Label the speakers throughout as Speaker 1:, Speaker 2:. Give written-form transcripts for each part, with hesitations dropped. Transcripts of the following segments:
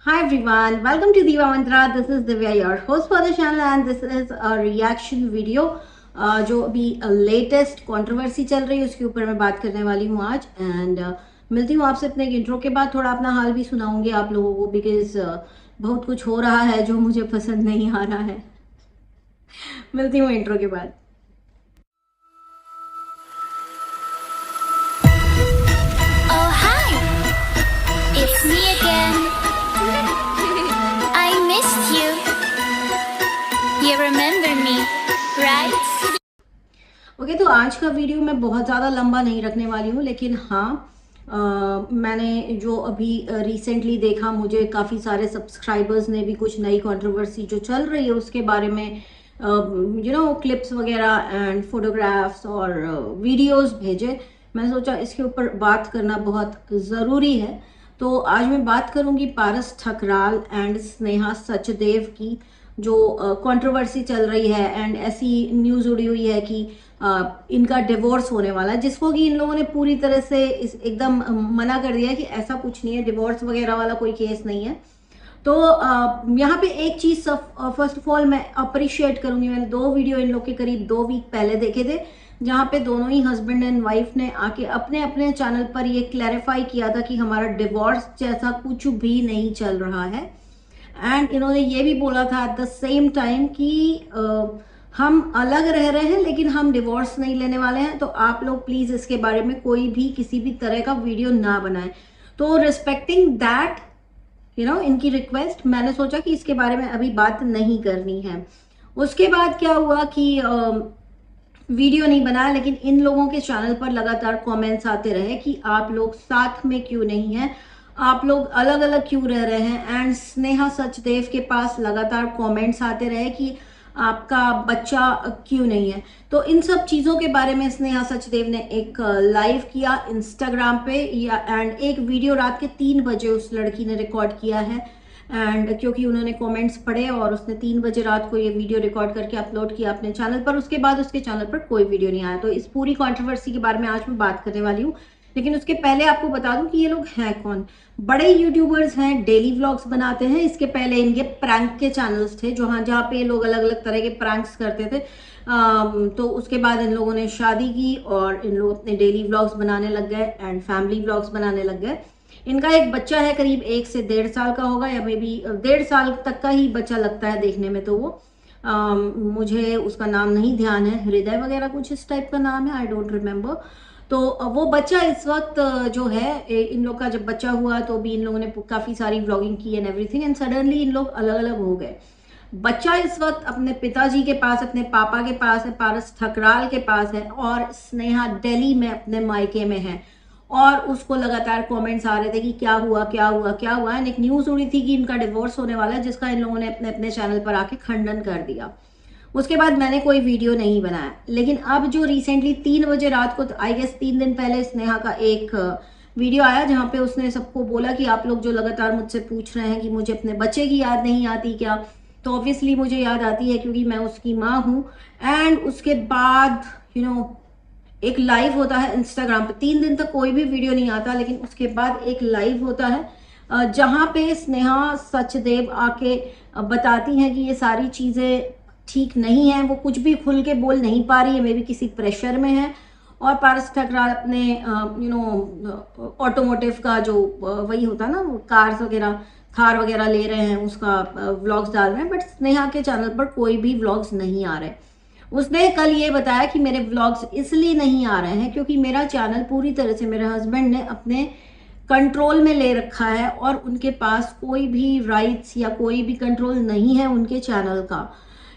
Speaker 1: Hi everyone, welcome to Diva Mantra. This is Divya, your host for the channel, and this is a reaction video. जो अभी latest controversy चल रही है उसके ऊपर मैं बात करने वाली हूँ आज एंड मिलती हूँ आपसे अपने इंट्रो के बाद। थोड़ा अपना हाल भी सुनाऊंगी आप लोगों को बिकॉज बहुत कुछ हो रहा है जो मुझे पसंद नहीं आ रहा है। मिलती हूँ इंट्रो के बाद।
Speaker 2: Oh hi, it's me again. I missed you. You remember me, right?
Speaker 1: Okay तो आज का वीडियो मैं बहुत ज़्यादा लंबा नहीं रखने वाली हूँ, लेकिन हाँ मैंने जो अभी रिसेंटली देखा, मुझे काफ़ी सारे सब्सक्राइबर्स ने भी कुछ नई कंट्रोवर्सी जो चल रही है उसके बारे में क्लिप्स वगैरह एंड फोटोग्राफ्स और वीडियोस भेजे। मैंने सोचा इसके ऊपर बात करना बहुत ज़रूरी है। तो आज मैं बात करूंगी पारस ठकराल एंड स्नेहा सचदेव की, जो कंट्रोवर्सी चल रही है एंड ऐसी न्यूज़ उड़ी हुई है कि इनका डिवोर्स होने वाला है, जिसको कि इन लोगों ने पूरी तरह से एकदम मना कर दिया कि ऐसा कुछ नहीं है, डिवोर्स वगैरह वाला कोई केस नहीं है। तो यहाँ पे एक चीज़ फर्स्ट ऑफ ऑल मैं अप्रिशिएट करूंगी। मैंने दो वीडियो इन लोग के करीब 2 वीक पहले देखे थे जहाँ पे दोनों ही हस्बैंड एंड वाइफ ने आके अपने अपने चैनल पर ये क्लैरिफाई किया था कि हमारा डिवोर्स जैसा कुछ भी नहीं चल रहा है। एंड इन्होंने ये भी बोला था एट द सेम टाइम कि हम अलग रह रहे हैं लेकिन हम डिवोर्स नहीं लेने वाले हैं। तो आप लोग प्लीज इसके बारे में कोई भी किसी भी तरह का वीडियो ना बनाएं। तो रिस्पेक्टिंग दैट इनकी रिक्वेस्ट, मैंने सोचा कि इसके बारे में अभी बात नहीं करनी है। उसके बाद क्या हुआ कि वीडियो नहीं बनाया, लेकिन इन लोगों के चैनल पर लगातार कमेंट्स आते रहे कि आप लोग साथ में क्यों नहीं हैं, आप लोग अलग अलग क्यों रह रहे हैं। एंड स्नेहा सचदेव के पास लगातार कमेंट्स आते रहे कि आपका बच्चा क्यों नहीं है। तो इन सब चीज़ों के बारे में स्नेहा सचदेव ने एक लाइव किया इंस्टाग्राम पे एंड एक वीडियो रात के 3 बजे उस लड़की ने रिकॉर्ड किया है। एंड क्योंकि उन्होंने कमेंट्स पढ़े और उसने 3 बजे रात को ये वीडियो रिकॉर्ड करके अपलोड किया अपने चैनल पर, उसके बाद उसके चैनल पर कोई वीडियो नहीं आया। तो इस पूरी कंट्रोवर्सी के बारे में आज मैं बात करने वाली हूँ, लेकिन उसके पहले आपको बता दूं कि ये लोग हैं कौन। बड़े यूट्यूबर्स हैं, डेली व्लॉग्स बनाते हैं। इसके पहले इनके प्रैंक के चैनल्स थे जहाँ पे ये लोग अलग अलग तरह के प्रैंक्स करते थे। तो उसके बाद इन लोगों ने शादी की और इन लोग अपने डेली व्लॉग्स बनाने लग गए एंड फैमिली व्लॉग्स बनाने लग गए। इनका एक बच्चा है, करीब 1 से 1.5 साल का होगा, या मे बी 1.5 साल तक का ही बच्चा लगता है देखने में। तो वो मुझे उसका नाम नहीं ध्यान है, हृदय वगैरह कुछ इस टाइप का नाम है, आई डोंट रिमेम्बर। तो वो बच्चा इस वक्त जो है इन लोग का जब बच्चा हुआ तो भी इन लोगों ने काफ़ी सारी व्लॉगिंग की and everything, and suddenly in लोग अलग अलग हो गए। बच्चा इस वक्त अपने पिताजी के पास, अपने पापा के पास है, पारस ठकराल के पास है, और स्नेहा दिल्ली में अपने मायके में है। और उसको लगातार कमेंट्स आ रहे थे कि क्या हुआ क्या हुआ क्या हुआ। एंड एक न्यूज़ उड़ी थी कि इनका डिवोर्स होने वाला है, जिसका इन लोगों ने अपने अपने चैनल पर आके खंडन कर दिया। उसके बाद मैंने कोई वीडियो नहीं बनाया, लेकिन अब जो रिसेंटली 3 बजे रात को, आई गेस 3 दिन पहले, स्नेहा का एक वीडियो आया जहाँ पे उसने सबको बोला कि आप लोग जो लगातार मुझसे पूछ रहे हैं कि मुझे अपने बच्चे की याद नहीं आती क्या, तो ऑब्वियसली मुझे याद आती है क्योंकि मैं उसकी माँ हूँ। एंड उसके बाद एक लाइव होता है इंस्टाग्राम पे। 3 दिन तक कोई भी वीडियो नहीं आता, लेकिन उसके बाद एक लाइव होता है जहाँ पे स्नेहा सचदेव आके बताती हैं कि ये सारी चीज़ें ठीक नहीं है। वो कुछ भी खुल के बोल नहीं पा रही है, मे बी किसी प्रेशर में है। और पारस ठकराल अपने ऑटोमोटिव का जो वही होता है ना, कार्स वगैरह, थार वगैरह ले रहे हैं, उसका व्लॉग्स डाल रहे हैं। बट स्नेहा के चैनल पर कोई भी व्लॉग्स नहीं आ रहे। उसने कल ये बताया कि मेरे व्लॉग्स इसलिए नहीं आ रहे हैं क्योंकि मेरा चैनल पूरी तरह से मेरे हस्बैंड ने अपने कंट्रोल में ले रखा है और उनके पास कोई भी राइट्स या कोई भी कंट्रोल नहीं है उनके चैनल का।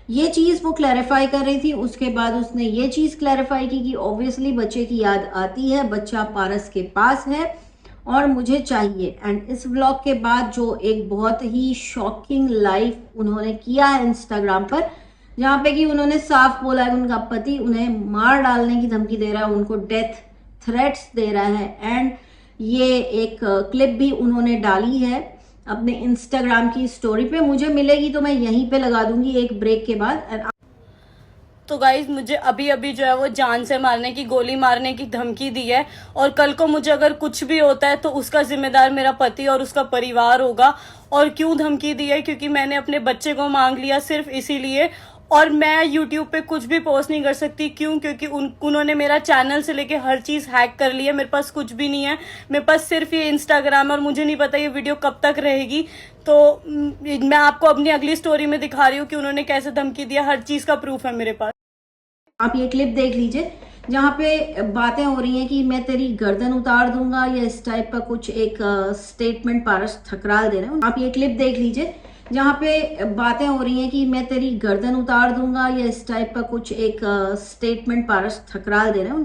Speaker 1: ये चीज़ वो क्लैरिफाई कर रही थी। उसके बाद उसने ये चीज़ क्लैरिफाई की कि ऑब्वियसली बच्चे की याद आती है, बच्चा पारस के पास है और मुझे चाहिए। एंड इस व्लॉग के बाद जो एक बहुत ही शॉकिंग लाइव उन्होंने किया है इंस्टाग्राम पर, जहाँ पे कि उन्होंने साफ बोला है उनका पति उन्हें मार डालने की धमकी दे रहा है, उनको डेथ थ्रेट्स दे रहा है। एंड ये एक क्लिप भी उन्होंने डाली है अपने इंस्टाग्राम की स्टोरी पे। मुझे मिलेगी तो मैं यहीं पे लगा दूंगी एक ब्रेक के बाद।
Speaker 3: तो गाइज मुझे अभी अभी जो है वो जान से मारने की, गोली मारने की धमकी दी है, और कल को मुझे अगर कुछ भी होता है तो उसका जिम्मेदार मेरा पति और उसका परिवार होगा। और क्यों धमकी दी है? क्योंकि मैंने अपने बच्चे को मांग लिया सिर्फ इसीलिए। और मैं यूट्यूब पे कुछ भी पोस्ट नहीं कर सकती। क्यों? क्योंकि उन्होंने मेरा चैनल से लेके हर चीज हैक कर ली है। मेरे पास कुछ भी नहीं है, मेरे पास सिर्फ ये इंस्टाग्राम है, और मुझे नहीं पता ये वीडियो कब तक रहेगी। तो मैं आपको अपनी अगली स्टोरी में दिखा रही हूँ कि उन्होंने कैसे धमकी दिया। हर चीज का प्रूफ है मेरे पास।
Speaker 1: आप ये क्लिप देख लीजिए जहाँ पे बातें हो रही हैं कि मैं तेरी गर्दन उतार दूंगा, या इस टाइप का कुछ एक स्टेटमेंट पारस ठकराल दे रहे हैं। आप ये क्लिप देख लीजिए जहाँ पे बातें हो रही हैं कि मैं तेरी गर्दन उतार दूंगा, या इस टाइप का कुछ एक स्टेटमेंट पारस ठकराल दे रहे हैं।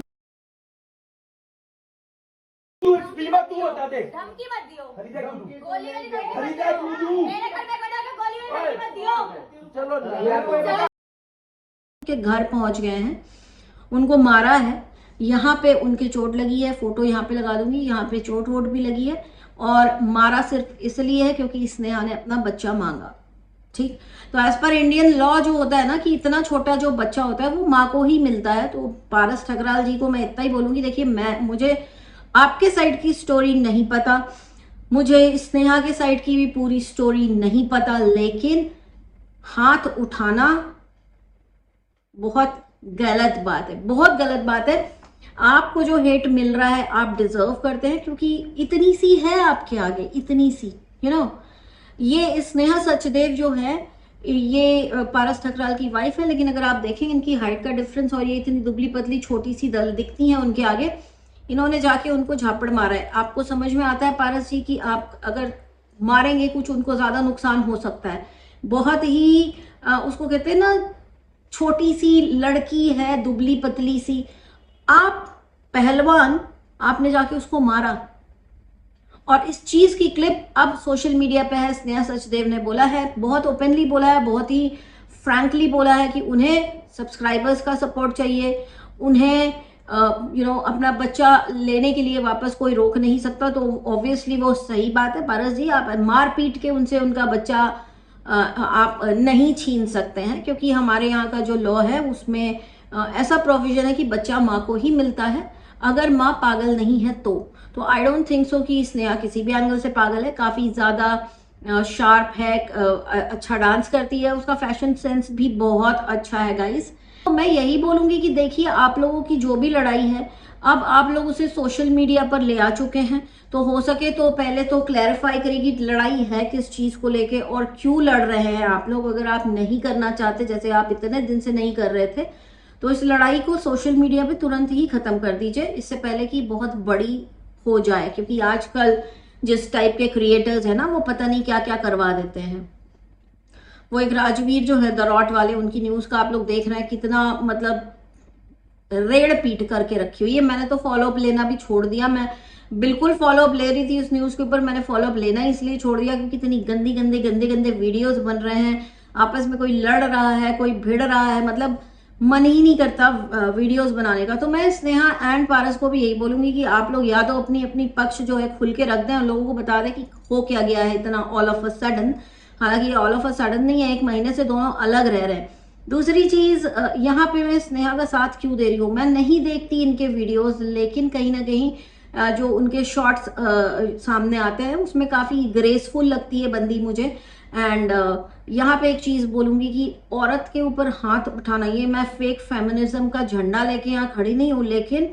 Speaker 4: तू होता दे
Speaker 5: धमकी मत दियो,
Speaker 4: खरीदा क्यों तू?
Speaker 5: गोली वाली धमकी मत
Speaker 4: खरीदा
Speaker 5: दियो,
Speaker 4: क्यों तू?
Speaker 5: मेरे घर पे खड़ा के गोली वाली धमकी मत दियो।
Speaker 4: चलो ना
Speaker 1: के घर पहुंच गए हैं, उनको मारा है, यहाँ पे उनके चोट लगी है, फोटो यहाँ पे लगा दूंगी, यहाँ पे चोट वोट भी लगी है। और मारा सिर्फ इसलिए है क्योंकि स्नेहा ने अपना बच्चा मांगा। ठीक, तो एज पर इंडियन लॉ जो होता है ना कि इतना छोटा जो बच्चा होता है वो माँ को ही मिलता है। तो पारस ठकराल जी को मैं इतना ही बोलूंगी, देखिए मुझे आपके साइड की स्टोरी नहीं पता, मुझे स्नेहा के साइड की भी पूरी स्टोरी नहीं पता, लेकिन हाथ उठाना बहुत गलत बात है, बहुत गलत बात है। आपको जो हेट मिल रहा है आप डिजर्व करते हैं, क्योंकि इतनी सी है आपके आगे, इतनी सी ये स्नेहा सचदेव जो है ये पारस ठकराल की वाइफ है, लेकिन अगर आप देखें इनकी हाइट का डिफरेंस और ये इतनी दुबली पतली छोटी सी दल दिखती हैं उनके आगे, इन्होंने जाके उनको झापड़ मारा है। आपको समझ में आता है पारस जी कि आप अगर मारेंगे कुछ उनको ज्यादा नुकसान हो सकता है। बहुत ही उसको कहते हैं ना, छोटी सी लड़की है, दुबली पतली सी, आप पहलवान, आपने जाके उसको मारा। और इस चीज की क्लिप अब सोशल मीडिया पे है। स्नेहा सचदेव ने बोला है, बहुत ओपनली बोला है, बहुत ही फ्रैंकली बोला है कि उन्हें सब्सक्राइबर्स का सपोर्ट चाहिए, उन्हें अपना बच्चा लेने के लिए वापस कोई रोक नहीं सकता। तो ऑब्वियसली वो सही बात है पारस जी, आप मार पीट के उनसे उनका बच्चा आप नहीं छीन सकते हैं, क्योंकि हमारे यहाँ का जो लॉ है उसमें ऐसा प्रोविजन है कि बच्चा माँ को ही मिलता है, अगर माँ पागल नहीं है तो आई डोंट थिंक सो कि स्नेहा किसी भी एंगल से पागल है। काफी ज्यादा शार्प है, अच्छा डांस करती है, उसका फैशन सेंस भी बहुत अच्छा है गाइस। तो मैं यही बोलूंगी कि देखिए आप लोगों की जो भी लड़ाई है अब आप लोग उसे सोशल मीडिया पर ले आ चुके हैं, तो हो सके तो पहले तो क्लैरिफाई करेगी लड़ाई है किस चीज को लेके और क्यों लड़ रहे हैं आप लोग। अगर आप नहीं करना चाहते, जैसे आप इतने दिन से नहीं कर रहे थे, तो इस लड़ाई को सोशल मीडिया पे तुरंत ही खत्म कर दीजिए, इससे पहले कि बहुत बड़ी हो जाए। क्योंकि आजकल जिस टाइप के क्रिएटर्स है ना, वो पता नहीं क्या क्या करवा देते हैं। वो एक राजवीर जो है दरौट वाले, उनकी न्यूज का आप लोग देख रहे हैं, कितना मतलब रेड़ पीट करके रखी हुई है। मैंने तो फॉलोअप लेना भी छोड़ दिया, मैं बिल्कुल फॉलोअप ले रही थी इस न्यूज के ऊपर, मैंने फॉलोअप लेना इसलिए छोड़ दिया क्योंकि इतनी गंदी गंदे गंदे गंदे वीडियोस बन रहे हैं, आपस में कोई लड़ रहा है, कोई भिड़ रहा है, मतलब मन ही नहीं करता वीडियोस बनाने का। तो मैं स्नेहा एंड पारस को भी यही बोलूंगी कि आप लोग या तो अपनी अपनी पक्ष जो है खुल के रख दें और लोगों को बता दें कि हो क्या गया है इतना ऑल ऑफ अ सडन। हालांकि ऑल ऑफ अ सडन नहीं है, एक महीने से दोनों अलग रह रहे हैं। दूसरी चीज, यहाँ पे मैं स्नेहा का साथ क्यों दे रही हूँ, मैं नहीं देखती इनके वीडियोस, लेकिन कहीं ना कहीं जो उनके शॉर्ट्स सामने आते हैं उसमें काफी ग्रेसफुल लगती है बंदी मुझे। एंड यहाँ पे एक चीज बोलूंगी कि औरत के ऊपर हाथ उठाना, ये मैं फेक फेमिनिज्म का झंडा लेके यहाँ खड़ी नहीं हूँ, लेकिन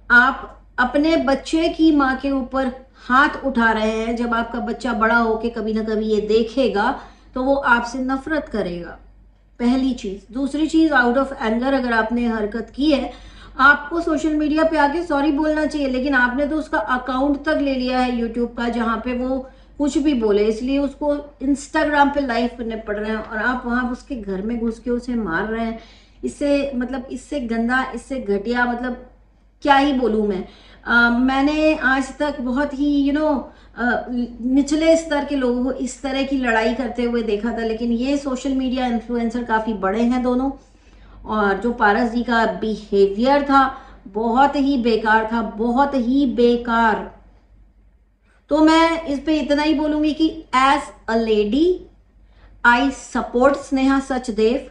Speaker 1: आप अपने बच्चे की माँ के ऊपर हाथ उठा रहे हैं। जब आपका बच्चा बड़ा होके कभी ना कभी ये देखेगा तो वो आपसे नफरत करेगा, पहली चीज। दूसरी चीज, आउट ऑफ एंगर अगर आपने हरकत की है, आपको सोशल मीडिया पे आके सॉरी बोलना चाहिए, लेकिन आपने तो उसका अकाउंट तक ले लिया है यूट्यूब का जहां पे वो कुछ भी बोले, इसलिए उसको इंस्टाग्राम पे लाइव करने पड़ रहे हैं और आप वहां उसके घर में घुस के उसे मार रहे हैं। इससे मतलब इससे गंदा, इससे घटिया, मतलब क्या ही बोलूं मैं। मैंने आज तक बहुत ही निचले स्तर के लोगों को इस तरह की लड़ाई करते हुए देखा था, लेकिन ये सोशल मीडिया इन्फ्लुएंसर काफी बड़े हैं दोनों। और जो पारस जी का बिहेवियर था बहुत ही बेकार था, बहुत ही बेकार। तो मैं इस पे इतना ही बोलूंगी कि as a lady I support Sneha Sachdev,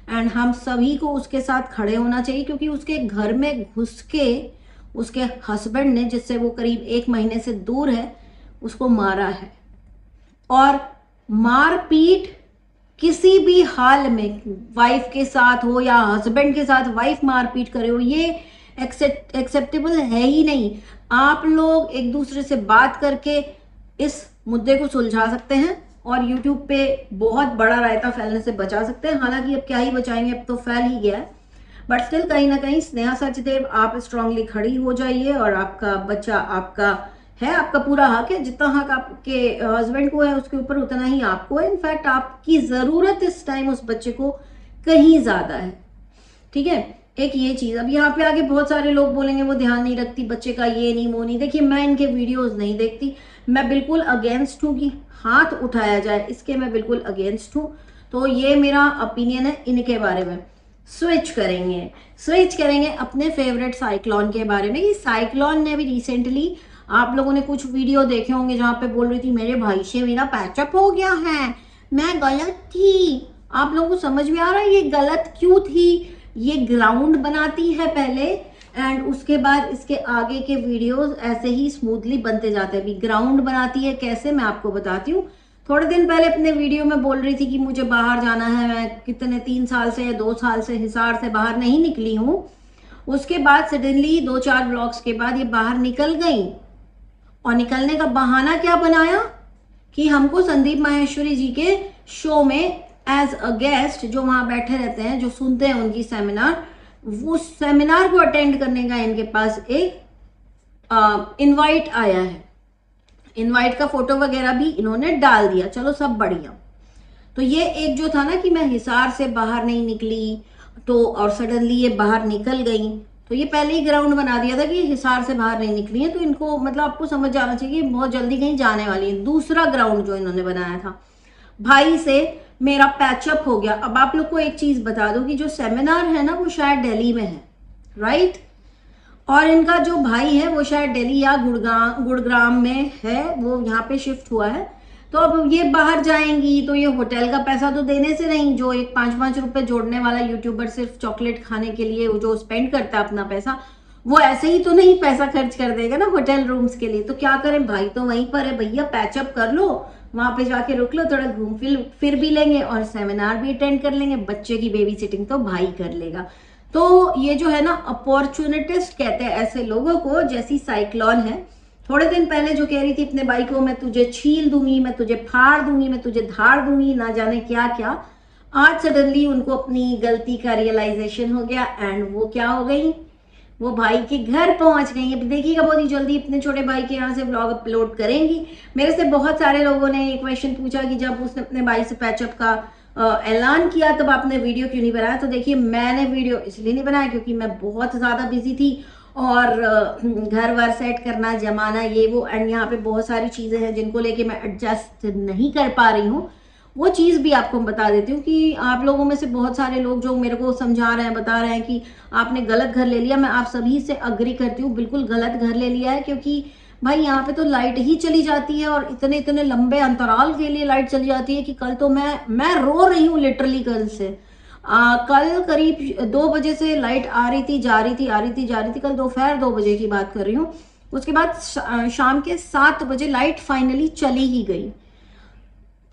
Speaker 1: and हम सभी को उसके साथ खड़े होना चाहिए, क्योंकि उसके घर में घुस के उसके हस्बैंड ने, जिससे वो करीब 1 महीने से दूर है, उसको मारा है। और मारपीट किसी भी हाल में, वाइफ के साथ हो या हस्बैंड के साथ वाइफ मारपीट करे हो, ये एक्सेप्टेबल है ही नहीं। आप लोग एक दूसरे से बात करके इस मुद्दे को सुलझा सकते हैं और यूट्यूब पे बहुत बड़ा रायता फैलने से बचा सकते हैं। हालांकि अब क्या ही बचाएंगे, अब तो फैल ही गया है, बट स्टिल कहीं ना कहीं स्नेहा सचदेव आप स्ट्रांगली खड़ी हो जाइए। और आपका बच्चा आपका है, आपका पूरा हक है। जितना हक आपके हस्बैंड को है उसके ऊपर, उतना ही आपको है। इनफैक्ट आपकी जरूरत इस टाइम उस बच्चे को कहीं ज्यादा है, ठीक है। एक ये चीज, अब यहाँ पे आगे बहुत सारे लोग बोलेंगे वो ध्यान नहीं रखती बच्चे का, ये नहीं वो नहीं। देखिए, मैं इनके वीडियोस नहीं देखती, मैं बिल्कुल अगेंस्ट हूँ कि हाथ उठाया जाए, इसके मैं बिल्कुल अगेंस्ट हूँ। तो ये मेरा ओपिनियन है इनके बारे में। स्विच करेंगे अपने फेवरेट साइक्लोन के बारे में। ये साइक्लोन ने भी रिसेंटली, आप लोगों ने कुछ वीडियो देखे होंगे जहां पे बोल रही थी मेरे भाई से मेरा पैचअप हो गया है, मैं गलत थी। आप लोगों को समझ में आ रहा है ये गलत क्यों थी? ये ग्राउंड बनाती है पहले, एंड उसके बाद इसके आगे के वीडियोस ऐसे ही स्मूथली बनते जाते हैं। अभी ग्राउंड बनाती है कैसे, मैं आपको बताती हूँ। थोड़े दिन पहले अपने वीडियो में बोल रही थी कि मुझे बाहर जाना है, मैं कितने 3 साल से या 2 साल से हिसार से बाहर नहीं निकली हूँ। उसके बाद सडनली 2-4 ब्लॉग्स के बाद ये बाहर निकल गई, और निकलने का बहाना क्या बनाया कि हमको संदीप माहेश्वरी जी के शो में एज अ गेस्ट, जो वहां बैठे रहते हैं, जो सुनते हैं उनकी सेमिनार, वो सेमिनार को अटेंड करने का इनके पास एक इनवाइट आया है। इनवाइट का फोटो वगैरह भी इन्होंने डाल दिया, चलो सब बढ़िया। तो ये एक जो था ना कि मैं हिसार से बाहर नहीं निकली, तो और सडनली ये बाहर निकल गई, तो ये पहले ही ग्राउंड बना दिया था कि हिसार से बाहर नहीं निकली है। तो इनको मतलब आपको समझ जाना चाहिए कि बहुत जल्दी कहीं जाने वाली है। दूसरा ग्राउंड जो इन्होंने बनाया था, भाई से मेरा पैचअप हो गया। अब आप लोग को एक चीज बता दूं कि जो सेमिनार है ना वो शायद दिल्ली में है, राइट, और इनका जो भाई है वो शायद दिल्ली या गुड़ग्राम में है, वो यहाँ पे शिफ्ट हुआ है। तो अब ये बाहर जाएंगी तो ये होटल का पैसा तो देने से नहीं, जो एक 5-5 रुपए जोड़ने वाला यूट्यूबर सिर्फ चॉकलेट खाने के लिए जो स्पेंड करता है अपना पैसा, वो ऐसे ही तो नहीं पैसा खर्च कर देगा ना होटल रूम्स के लिए। तो क्या करें, भाई तो वहीं पर है, भैया पैचअप कर लो, वहां पे जाके रुक लो, थोड़ा घूम फिर भी लेंगे और सेमिनार भी अटेंड कर लेंगे, बच्चे की बेबी सिटिंग तो भाई कर लेगा। तो ये जो है ना अपॉर्चुनिटिस्ट कहते हैं ऐसे लोगों को, जैसी साइक्लोन है। थोड़े दिन पहले जो कह रही थी अपने भाई को, मैं तुझे छील दूंगी, मैं तुझे फाड़ दूंगी, मैं तुझे धाड़ दूंगी, ना जाने क्या क्या, आज सडनली उनको अपनी गलती का रियलाइजेशन हो गया एंड वो क्या हो गई, वो भाई के घर पहुंच गई। अभी देखिएगा बहुत ही जल्दी अपने छोटे भाई के यहाँ से व्लॉग अपलोड करेंगी। मेरे से बहुत सारे लोगों ने ये क्वेश्चन पूछा कि जब उसने अपने भाई से पैचअप का ऐलान किया तब आपने वीडियो क्यों नहीं बनाया। तो देखिए, मैंने वीडियो इसलिए नहीं बनाया क्योंकि मैं बहुत ज़्यादा बिजी थी, और घर वर सेट करना, जमाना, ये वो, एंड यहाँ पे बहुत सारी चीज़ें हैं जिनको लेके मैं एडजस्ट नहीं कर पा रही हूँ। वो चीज़ भी आपको बता देती हूँ कि आप लोगों में से बहुत सारे लोग जो मेरे को समझा रहे हैं, बता रहे हैं कि आपने गलत घर ले लिया, मैं आप सभी से अग्री करती हूँ, बिल्कुल गलत घर ले लिया है। क्योंकि भाई यहाँ पे तो लाइट ही चली जाती है, और इतने इतने लंबे अंतराल के लिए लाइट चली जाती है कि कल तो मैं रो रही हूँ लिटरली। कल से कल करीब 2 बजे से लाइट आ रही थी, जा रही थी, आ रही थी, जा रही थी। कल दोपहर 2 बजे की बात कर रही हूँ। उसके बाद शाम के 7 बजे लाइट फाइनली चली ही गई।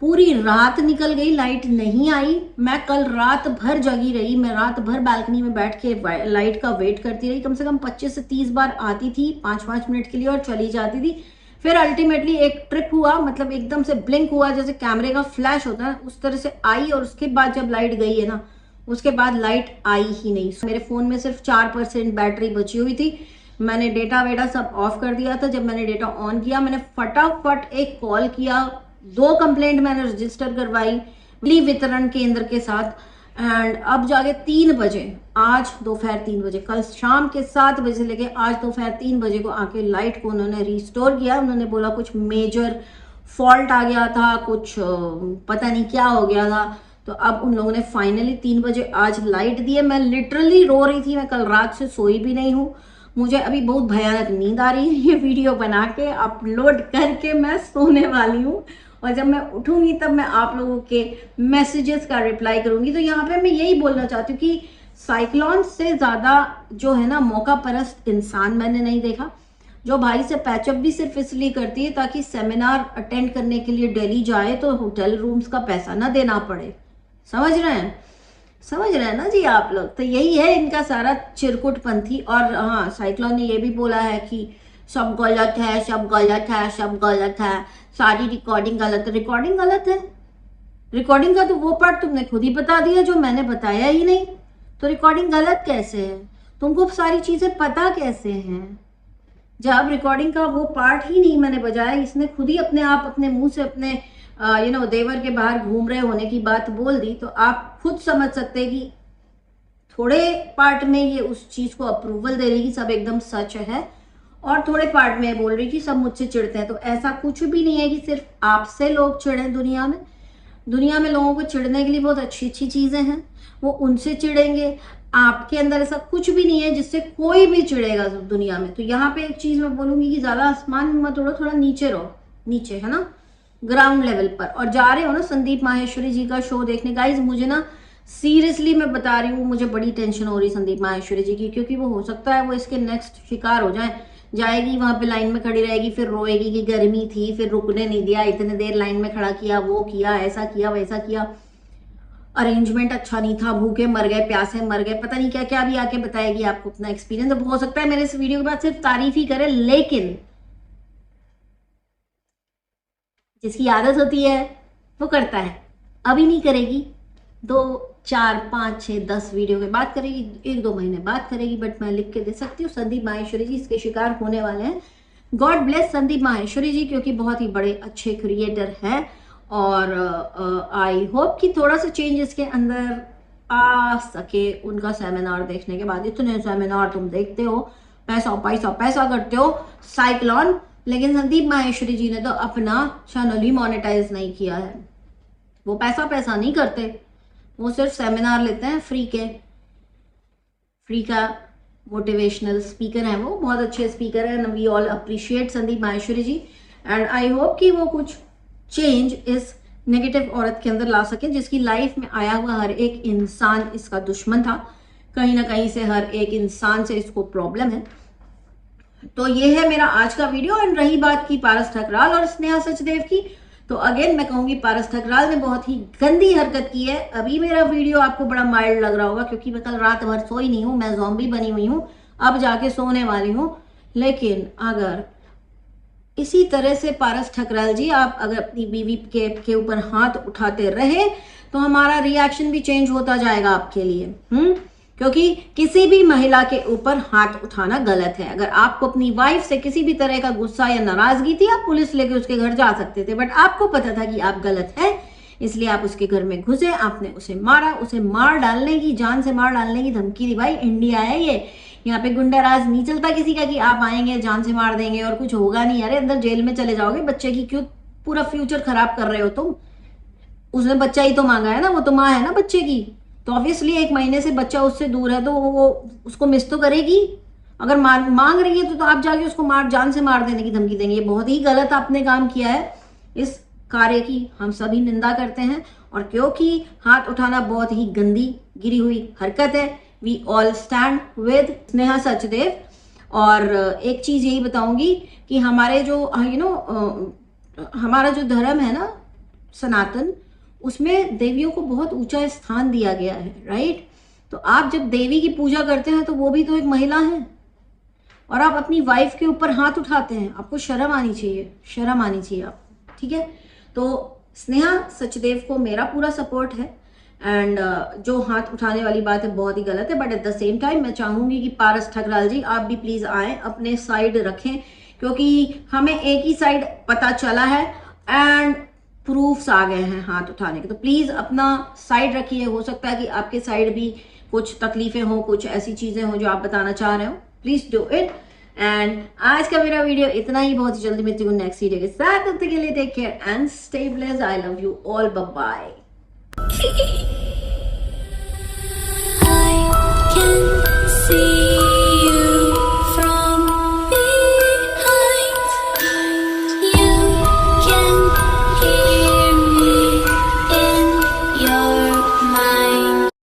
Speaker 1: पूरी रात निकल गई, लाइट नहीं आई। मैं कल रात भर जगी रही, मैं रात भर बालकनी में बैठ के लाइट का वेट करती रही। कम से कम 25 से 30 बार आती थी 5-5 मिनट के लिए और चली जाती थी। फिर अल्टीमेटली एक ट्रिप हुआ, मतलब एकदम से ब्लिंक हुआ, जैसे कैमरे का फ्लैश होता है उस तरह से आई, और उसके बाद जब लाइट गई है ना, उसके बाद लाइट आई ही नहीं। मेरे फोन में सिर्फ 4% बैटरी बची हुई थी। मैंने डेटा वेटा सब ऑफ कर दिया था। जब मैंने डेटा ऑन किया, मैंने फटाफट एक कॉल किया, 2 कंप्लेंट मैंने रजिस्टर करवाई बिजली वितरण केंद्र के साथ, एंड अब जाके 3 बजे, आज दोपहर 3 बजे, कल शाम के 7 बजे से लेके आज दोपहर 3 बजे को आके लाइट को उन्होंने रिस्टोर किया। उन्होंने बोला कुछ मेजर फॉल्ट आ गया था, कुछ पता नहीं क्या हो गया था। तो अब उन लोगों ने फाइनली 3 बजे आज लाइट दी है। मैं लिटरली रो रही थी, मैं कल रात से सोई भी नहीं हूँ। मुझे अभी बहुत भयानक नींद आ रही है। ये वीडियो बना के अपलोड करके मैं सोने वाली हूँ, और जब मैं उठूंगी तब मैं आप लोगों के मैसेजेस का रिप्लाई करूंगी। तो यहाँ पे मैं यही बोलना चाहती हूँ कि साइक्लोन से ज़्यादा जो है ना मौका परस्त इंसान मैंने नहीं देखा, जो भाई से पैचअप भी सिर्फ इसलिए करती है ताकि सेमिनार अटेंड करने के लिए दिल्ली जाए तो होटल रूम्स का पैसा ना देना पड़े। समझ रहे हैं ना जी आप लोग। तो यही है इनका सारा चिरकुटपंथी। और हाँ, साइक्लोन ने ये भी बोला है कि सब गलत है, सब गलत है, सब गलत है, सारी रिकॉर्डिंग गलत है। रिकॉर्डिंग गलत है? रिकॉर्डिंग का तो वो पार्ट तुमने खुद ही बता दिया जो मैंने बताया ही नहीं, तो रिकॉर्डिंग गलत कैसे है? तुमको सारी चीजें पता कैसे हैं जब रिकॉर्डिंग का वो पार्ट ही नहीं मैंने बजाया? इसने खुद ही अपने आप अपने मुंह से अपने देवर के बाहर घूम रहे होने की बात बोल दी। तो आप खुद समझ सकते हैं कि थोड़े पार्ट में ये उस चीज को अप्रूवल दे रही कि सब एकदम सच है, और थोड़े पार्ट में बोल रही कि सब मुझसे चिढ़ते हैं। तो ऐसा कुछ भी नहीं है कि सिर्फ आपसे लोग चिढ़े। दुनिया में लोगों को चिढ़ने के लिए बहुत अच्छी अच्छी चीजें हैं, वो उनसे चिढ़ेंगे। आपके अंदर ऐसा कुछ भी नहीं है जिससे कोई भी चिढ़ेगा दुनिया में। तो यहाँ पे एक चीज मैं बोलूंगी कि ज्यादा आसमान में मत उड़ो, थोड़ा नीचे रहो, नीचे है ना, ग्राउंड लेवल पर। और जा रहे हो ना संदीप माहेश्वरी जी का शो देखने, गाइज मुझे ना सीरियसली मैं बता रही हूँ, मुझे बड़ी टेंशन हो रही संदीप माहेश्वरी जी की, क्योंकि वो हो सकता है वो इसके नेक्स्ट शिकार हो जाएगी वहां पे लाइन में खड़ी रहेगी, फिर रोएगी कि गर्मी थी, फिर रुकने नहीं दिया, इतने देर लाइन में खड़ा किया, वो किया, ऐसा किया, वैसा किया, अरेंजमेंट अच्छा नहीं था, भूखे मर गए, प्यासे मर गए, पता नहीं क्या क्या भी आके बताएगी आपको अपना एक्सपीरियंस। अब हो सकता है मेरे इस वीडियो के बाद सिर्फ तारीफ ही करे, लेकिन जिसकी आदत होती है वो करता है। अभी नहीं करेगी, 2, 4, 5, 6, 10 वीडियो के बाद करेगी, 1-2 महीने बाद करेगी, बट मैं लिख के दे सकती हूँ संदीप माहेश्वरी जी इसके शिकार होने वाले हैं। गॉड ब्लेस संदीप माहेश्वरी जी, क्योंकि बहुत ही बड़े अच्छे क्रिएटर हैं। और आई होप कि थोड़ा सा चेंज इसके अंदर आ सके उनका सेमिनार देखने के बाद। इतने सेमिनार तुम देखते हो, पैसा पैसा पैसा करते हो साइक्लोन, लेकिन संदीप माहेश्वरी जी ने तो अपना चैनल ही मोनेटाइज नहीं किया है। वो पैसा नहीं करते, वो सिर्फ सेमिनार लेते हैं फ्री का मोटिवेशनल स्पीकर है, वो बहुत अच्छे स्पीकर है। We all appreciate Sandeep Maheshwari ji, and I hope कि वो कुछ चेंज इस नेगेटिव औरत के अंदर ला सके, जिसकी लाइफ में आया हुआ हर एक इंसान इसका दुश्मन था। कहीं ना कहीं से हर एक इंसान से इसको प्रॉब्लम है। तो ये है मेरा आज का वीडियो। एंड रही बात की पारस ठकराल और स्नेहा सचदेव की, तो अगेन मैं कहूंगी पारस ठकराल ने बहुत ही गंदी हरकत की है। अभी मेरा वीडियो आपको बड़ा माइल्ड लग रहा होगा क्योंकि मैं कल रात भर सोई नहीं हूं, मैं ज़ॉम्बी बनी हुई हूं, अब जाके सोने वाली हूं। लेकिन अगर इसी तरह से पारस ठकराल जी आप अगर अपनी बीवी के ऊपर हाथ उठाते रहे तो हमारा रिएक्शन भी चेंज होता जाएगा आपके लिए। क्योंकि किसी भी महिला के ऊपर हाथ उठाना गलत है। अगर आपको अपनी वाइफ से किसी भी तरह का गुस्सा या नाराजगी थी, आप पुलिस लेके उसके घर जा सकते थे, बट आपको पता था कि आप गलत है, इसलिए आप उसके घर में घुसे, आपने उसे मारा, उसे मार डालने की, जान से मार डालने की धमकी दी। भाई इंडिया है ये, यहाँ पे गुंडा राज नहीं चलता किसी का कि आप आएंगे जान से मार देंगे और कुछ होगा नहीं। अरे अंदर जेल में चले जाओगे, बच्चे की क्यों पूरा फ्यूचर खराब कर रहे हो तुम? उसने बच्चा ही तो मांगा है ना, वो तो माँ है ना बच्चे की, तो ऑब्वियसली 1 महीने से बच्चा उससे दूर है तो वो उसको मिस तो करेगी। अगर मांग रही है तो आप जाके उसको जान से मार देने की धमकी देंगे। ये बहुत ही गलत आपने काम किया है। इस कार्य की हम सभी निंदा करते हैं, और क्योंकि हाथ उठाना बहुत ही गंदी गिरी हुई हरकत है, we all stand with Sneha Sachdev. और एक चीज यही बताऊंगी कि हमारे जो हमारा जो धर्म है ना सनातन, उसमें देवियों को बहुत ऊंचा स्थान दिया गया है, राइट? तो आप जब देवी की पूजा करते हैं तो वो भी तो एक महिला है, और आप अपनी वाइफ के ऊपर हाथ उठाते हैं, आपको शर्म आनी चाहिए, शर्म आनी चाहिए आपको, ठीक है? तो स्नेहा सचदेव को मेरा पूरा सपोर्ट है, एंड जो हाथ उठाने वाली बात है बहुत ही गलत है, but at the same time मैं चाहूंगी कि पारस ठकराल जी आप भी प्लीज आए, अपने साइड रखें, क्योंकि हमें एक ही साइड पता चला है एंड प्रूफ्स आ गए हैं हाथ उठाने के। तो प्लीज अपना साइड रखिए। हो सकता है कि आपके साइड भी कुछ तकलीफें हो, कुछ ऐसी चीजें हो जो आप बताना चाह रहे हो, प्लीज डू इट। एंड आज का मेरा वीडियो इतना ही, बहुत ही जल्दी मिलती हूँ नेक्स्ट वीडियो के साथ। तब तक के लिए take care and stay blessed. I love you all, bye bye.